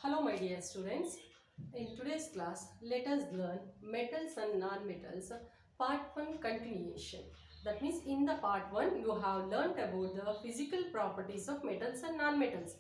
Hello my dear students, in today's class let us learn metals and non-metals part 1 continuation. That means in the part 1 you have learnt about the physical properties of metals and non-metals.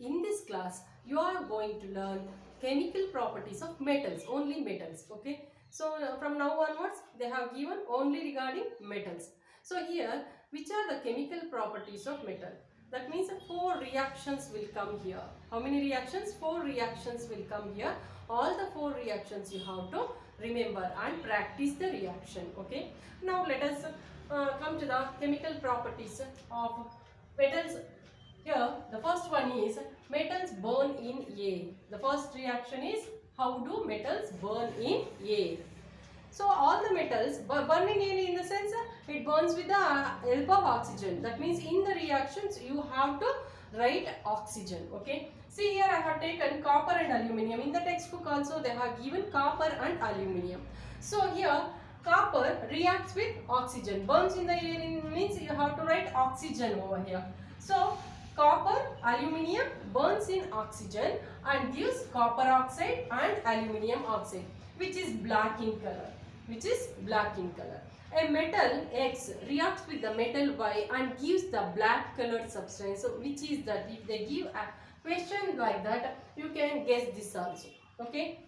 In this class you are going to learn chemical properties of metals, only metals, okay. So from now onwards they have given only regarding metals. So here which are the chemical properties of metal? That means 4 reactions will come here. How many reactions? 4 reactions will come here. All the 4 reactions you have to remember and practice the reaction. Okay. Now let us come to the chemical properties of metals. Here the first one is metals burn in air. The first reaction is how do metals burn in air. So all the metals burning in the sense it burns with the help of oxygen. That means in the reactions you have to write oxygen. Okay. See here I have taken copper and aluminium. In the textbook also they have given copper and aluminium. So here copper reacts with oxygen. Burns in the air means you have to write oxygen over here. So copper, aluminium burns in oxygen and gives copper oxide and aluminium oxide, which is black in color. A metal X reacts with the metal Y and gives the black colored substance. So which is that? If they give a question like that, you can guess this also. Okay.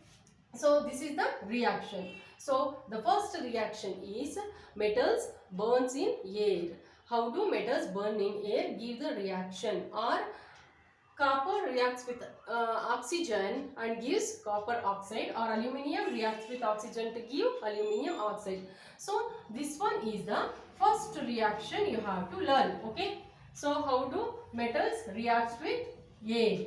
So this is the reaction. So the first reaction is metals burns in air. How do metals burn in air? Give the reaction. Or copper reacts with oxygen and gives copper oxide, or aluminium reacts with oxygen to give aluminium oxide. So this one is the first reaction you have to learn. Okay. So how do metals reacts with air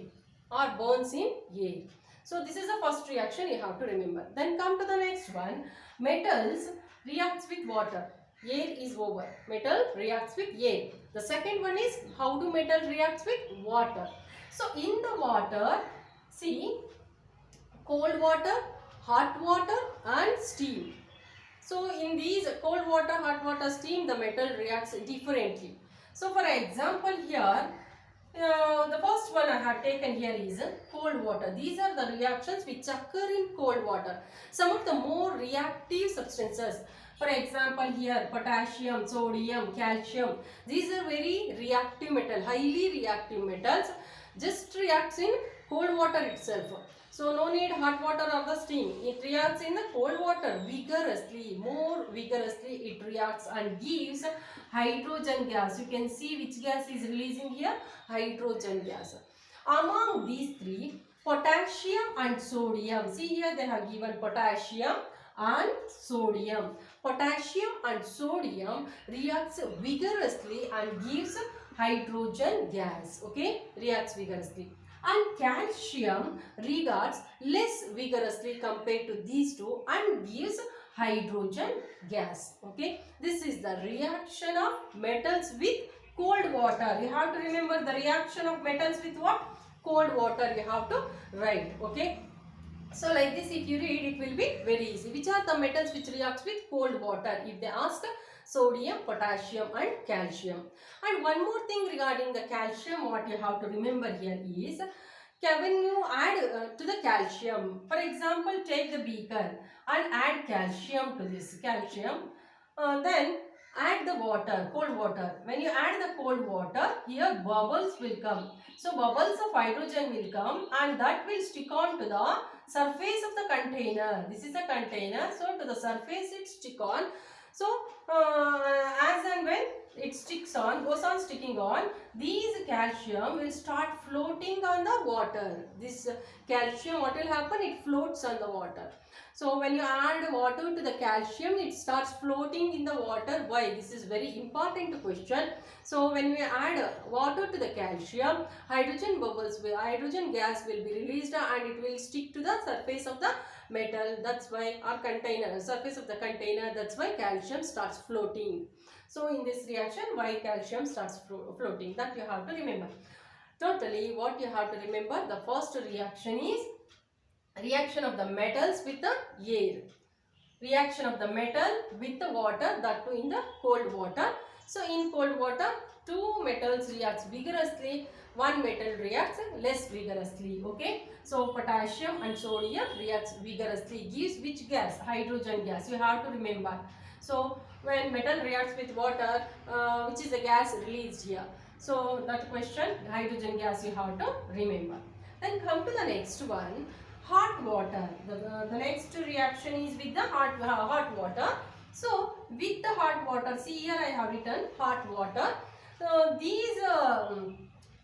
or burns in air? So this is the first reaction you have to remember. Then come to the next one. Metals reacts with water. Air is over. Metal reacts with air. The second one is how do metal reacts with water. So in the water, see, cold water, hot water and steam. So in these cold water, hot water, steam, the metal reacts differently. So for example here, the first one I have taken here is cold water. These are the reactions which occur in cold water. Some of the more reactive substances. For example here potassium, sodium, calcium. These are very reactive metal, highly reactive metals. Just reacts in cold water itself. So no need hot water or the steam. It reacts in the cold water vigorously, more vigorously it reacts and gives hydrogen gas. You can see which gas is releasing here, hydrogen gas. Among these three, potassium and sodium. See here they have given potassium and sodium. Potassium and sodium reacts vigorously and gives hydrogen gas. Okay, reacts vigorously. And calcium reacts less vigorously compared to these two and gives hydrogen gas. Okay, this is the reaction of metals with cold water. You have to remember the reaction of metals with what? Cold water you have to write. Okay. So like this if you read it will be very easy. Which are the metals which reacts with cold water? If they ask sodium, potassium and calcium. And one more thing regarding the calcium what you have to remember here is when you add to the calcium, for example take the beaker and add calcium to this calcium, then add the water, cold water. When you add the cold water, here bubbles will come. So bubbles of hydrogen will come and that will stick on to the surface of the container. This is a container. So to the surface it stick on. So as and when it sticks on, goes on sticking on, these calcium will start floating on the water. This calcium, what will happen? It floats on the water. So when you add water to the calcium, it starts floating in the water. Why? This is very important question. So when we add water to the calcium, hydrogen gas will be released and it will stick to the surface of the metal. That's why our container, surface of the container, that's why calcium starts floating. So in this reaction, why calcium starts floating, that you have to remember. Totally what you have to remember, the first reaction is reaction of the metals with the air. Reaction of the metal with the water, that too in the cold water. So in cold water two metals reacts vigorously, one metal reacts less vigorously. Okay, so potassium and sodium reacts vigorously, gives which gas? Hydrogen gas. You have to remember. So when metal reacts with water, which is the gas released here? So that question, hydrogen gas, you have to remember. Then come to the next one, hot water. The next reaction is with the hot water. So with the hot water, see here I have written hot water. So these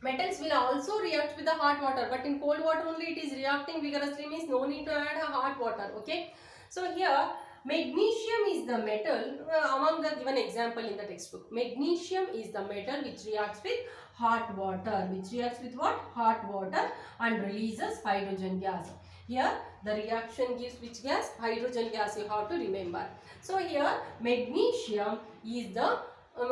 metals will also react with the hot water, but in cold water only it is reacting vigorously, means no need to add a hot water. Okay, so here magnesium is the metal among the given example in the textbook. Magnesium is the metal which reacts with hot water. Which reacts with what? Hot water and releases hydrogen gas. Here the reaction gives which gas? Hydrogen gas, you have to remember. So here magnesium is the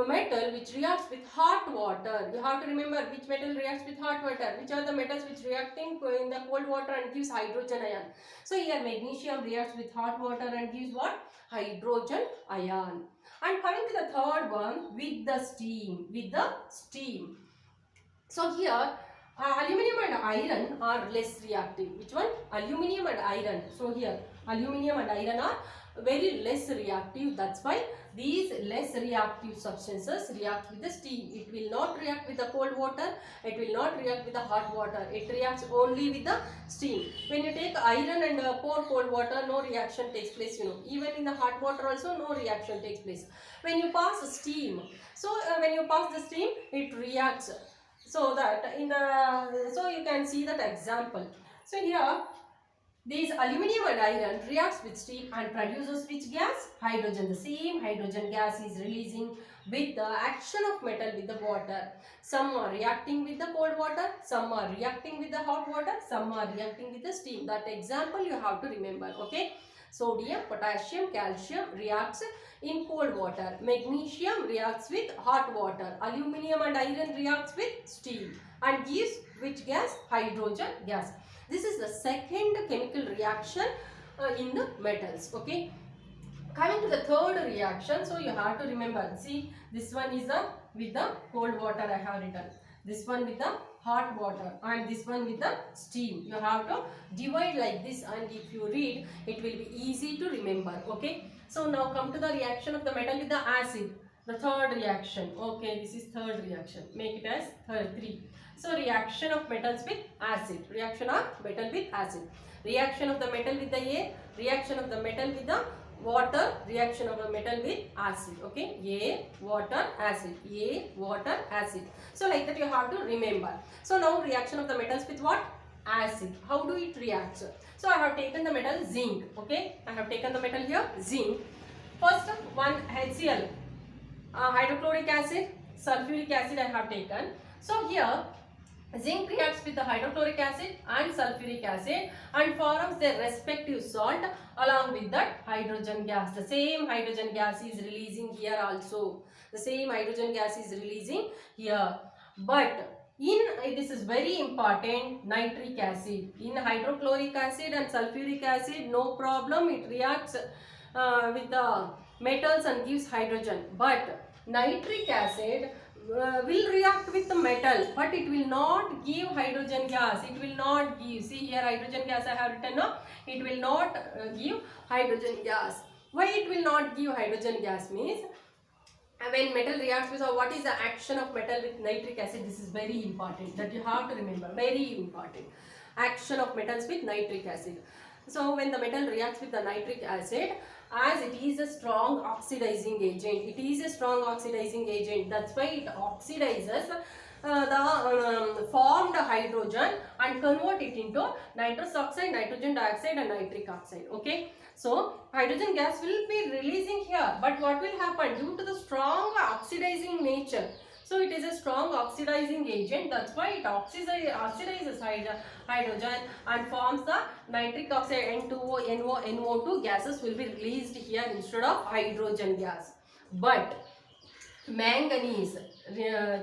metal which reacts with hot water. You have to remember which metal reacts with hot water. Which are the metals which reacting in the cold water and gives hydrogen ion. So here magnesium reacts with hot water and gives what? Hydrogen ion. And coming to the third one, with the steam. With the steam. So here aluminium and iron are less reactive. Which one? Aluminium and iron. So here aluminium and iron are very less reactive. That's why these less reactive substances react with the steam. It will not react with the cold water. It will not react with the hot water. It reacts only with the steam. When you take iron and pour cold water, no reaction takes place. You know, even in the hot water also no reaction takes place. When you pass steam, so when you pass the steam, it reacts. So that in the you can see that example. So here these aluminium and iron reacts with steam and produces which gas? Hydrogen. The same hydrogen gas is releasing with the action of metal with the water. Some are reacting with the cold water, some are reacting with the hot water, some are reacting with the steam. That example you have to remember. Okay. Sodium, potassium, calcium reacts in cold water. Magnesium reacts with hot water. Aluminium and iron reacts with steam and gives which gas? Hydrogen gas. This is the second chemical reaction in the metals. Okay. Coming to the third reaction, so you have to remember. See, this one is with the cold water I have written. This one with the hot water and this one with the steam. You have to divide like this, and if you read, it will be easy to remember. Okay. So now come to the reaction of the metal with the acid. The third reaction. Okay, this is third reaction. Make it as three. So reaction of metals with acid. Reaction of metal with acid. Reaction of the metal with the air. Reaction of the metal with the water. Reaction of the metal with acid. Okay. Air, water, acid. Air, water, acid. So like that you have to remember. So now reaction of the metals with what? Acid. How do it react? So I have taken the metal zinc. Okay. I have taken the metal here zinc. First one HCl. Hydrochloric acid, sulfuric acid I have taken. So here zinc reacts with the hydrochloric acid and sulfuric acid and forms their respective salt along with that hydrogen gas. The same hydrogen gas is releasing here also. The same hydrogen gas is releasing here. But in this is very important, nitric acid. In hydrochloric acid and sulfuric acid, no problem, it reacts with the metals and gives hydrogen. But nitric acid will react with the metal, but it will not give hydrogen gas. It will not give. See here hydrogen gas I have written. No, it will not give hydrogen gas. Why it will not give hydrogen gas means when metal reacts with, what is the action of metal with nitric acid? This is very important that you have to remember. Very important. Action of metals with nitric acid. So when the metal reacts with the nitric acid, as it is a strong oxidizing agent, it is a strong oxidizing agent. That's why it oxidizes the formed hydrogen and convert it into nitrous oxide, nitrogen dioxide and nitric oxide. Okay. So hydrogen gas will be releasing here, but what will happen due to the strong oxidizing nature? So it is a strong oxidizing agent. That's why it oxidizes hydrogen and forms the nitric oxide N2O, NO2 gases will be released here instead of hydrogen gas. But manganese,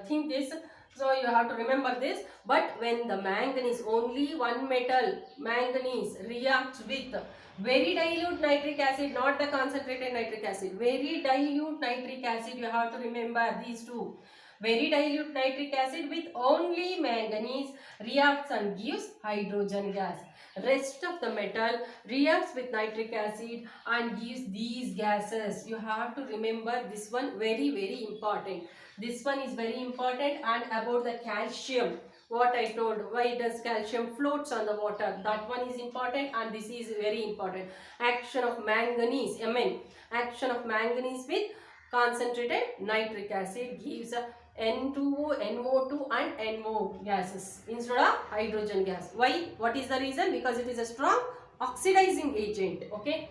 think this. So you have to remember this. But when the manganese, only one metal, manganese reacts with very dilute nitric acid, not the concentrated nitric acid, very dilute nitric acid, you have to remember these two. Very dilute nitric acid with only manganese reacts and gives hydrogen gas. Rest of the metal reacts with nitric acid and gives these gases. You have to remember this one, very important. This one is very important. And about the calcium, what I told, why does calcium floats on the water, that one is important, and this is very important. Action of manganese, Mn, action of manganese with concentrated nitric acid gives N2O, NO2 and NO gases instead of hydrogen gas. Why? What is the reason? Because it is a strong oxidizing agent. Okay.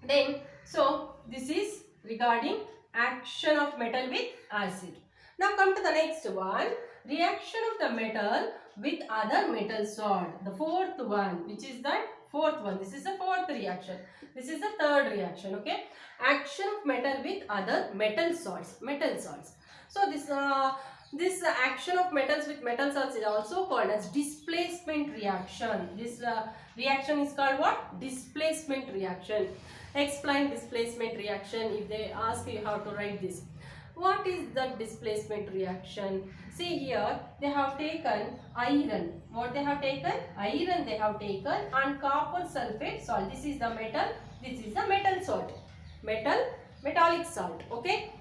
Then, so this is regarding action of metal with acid. Now come to the next one, reaction of the metal with other metal salt. The fourth one, which is the fourth one. This is the fourth reaction. This is the third reaction. Okay. Action of metal with other metal salts. Metal salts. So this action of metals with metal salts is also called as displacement reaction. This reaction is called what? Displacement reaction. Explain displacement reaction. If they ask you how to write this. What is the displacement reaction? See here, they have taken iron. What they have taken? Iron they have taken and copper sulfate salt. This is the metal. This is the metal salt. Metallic salt. Okay.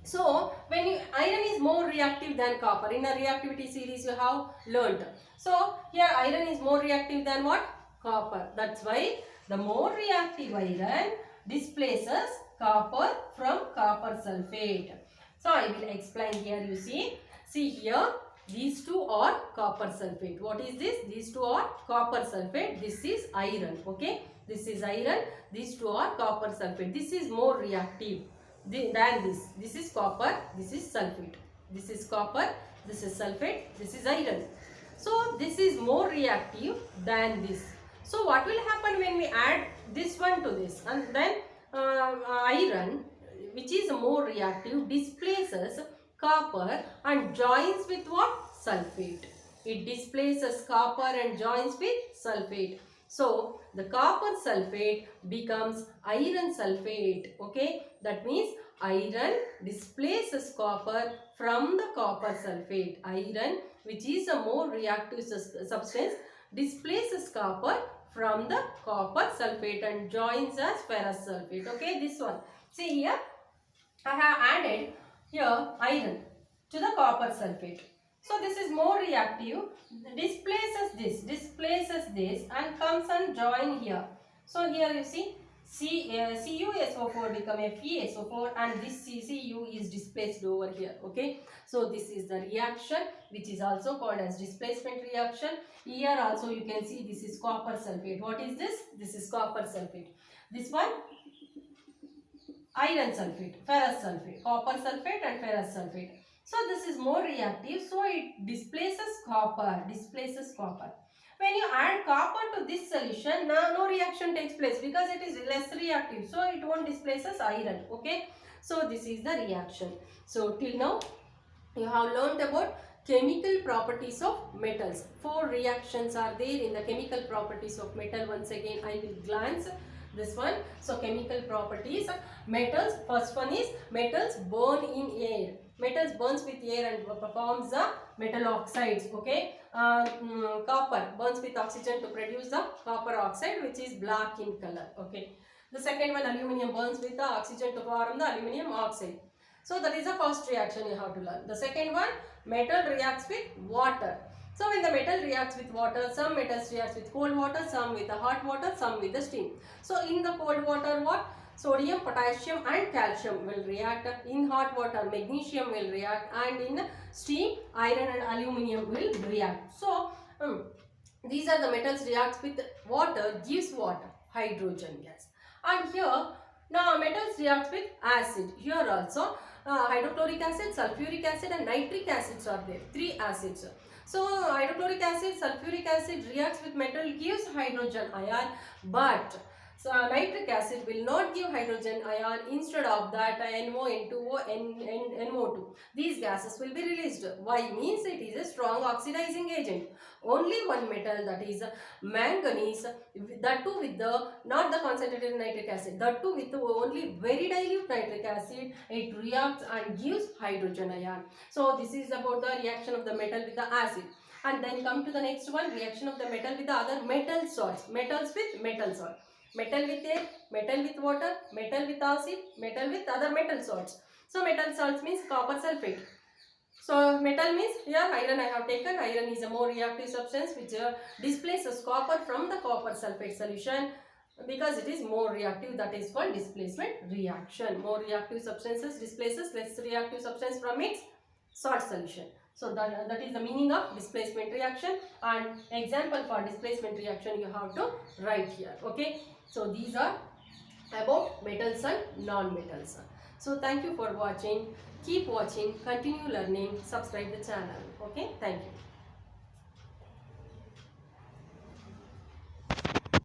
So, when iron is more reactive than copper, in a reactivity series you have learnt. So, here iron is more reactive than what? Copper. That's why the more reactive iron displaces copper from copper sulfate. So, I will explain here, you see. See here, these two are copper sulfate. What is this? These two are copper sulfate. This is iron. Okay. This is iron. These two are copper sulfate. This is more reactive than this. This is copper, this is sulfate. This is copper, this is sulfate, this is iron. So this is more reactive than this. So what will happen when we add this one to this, and then iron, which is more reactive, displaces copper and joins with what? Sulfate. It displaces copper and joins with sulfate. So the copper sulfate becomes iron sulfate. Okay, that means iron displaces copper from the copper sulfate. Iron, which is a more reactive substance, displaces copper from the copper sulfate and joins as ferrous sulfate. Okay, this one. See here, I have added here iron to the copper sulfate. So this is more reactive, displaces this and comes and join here. So here you see CuSO4 become FeSO4 and this Cu is displaced over here. Okay. So this is the reaction which is also called as displacement reaction. Here also you can see this is copper sulfate. What is this? This is copper sulfate. This one iron sulfate, ferrous sulfate, copper sulfate and ferrous sulfate. So this is more reactive, so it displaces copper, When you add copper to this solution, no reaction takes place because it is less reactive, so it won't displaces iron. Okay, so this is the reaction. So till now you have learnt about chemical properties of metals. 4 reactions are there in the chemical properties of metal. Once again I will glance this one. So chemical properties of metals. First one is metals burn in air. Metals burns with air and performs the metal oxides. Okay. Copper burns with oxygen to produce the copper oxide, which is black in color. Okay. The second one, aluminium burns with the oxygen to form the aluminium oxide. So that is the first reaction you have to learn. The second one, metal reacts with water. So when the metal reacts with water, some metals reacts with cold water, some with the hot water, some with the steam. So in the cold water, what? Sodium, potassium and calcium will react. In hot water, magnesium will react, and in steam, iron and aluminium will react. So these are the metals reacts with water, gives water, hydrogen gas. And here, now metals reacts with acid. Here also hydrochloric acid, sulfuric acid and nitric acids are there. 3 acids. So hydrochloric acid, sulfuric acid reacts with metal, gives hydrogen ion, but So nitric acid will not give hydrogen ion, instead of that NO, N2O, NO2. These gases will be released. Why? Means it is a strong oxidizing agent. Only one metal, that is manganese, that too with the not the concentrated nitric acid, that too with the only very dilute nitric acid, it reacts and gives hydrogen ion. So this is about the reaction of the metal with the acid. And then come to the next one, reaction of the metal with the other metal salts. Metals with metal salt. Metal with air, metal with water, metal with acid, metal with other metal salts. So metal salts means copper sulfate. So metal means here iron I have taken. Iron is a more reactive substance which displaces copper from the copper sulfate solution, because it is more reactive. That is called displacement reaction. More reactive substances displaces less reactive substance from its salt solution. So that is the meaning of displacement reaction, and example for displacement reaction you have to write here. Okay. So these are about metals and non-metals. So thank you for watching. Keep watching, continue learning, subscribe the channel. Okay, thank you.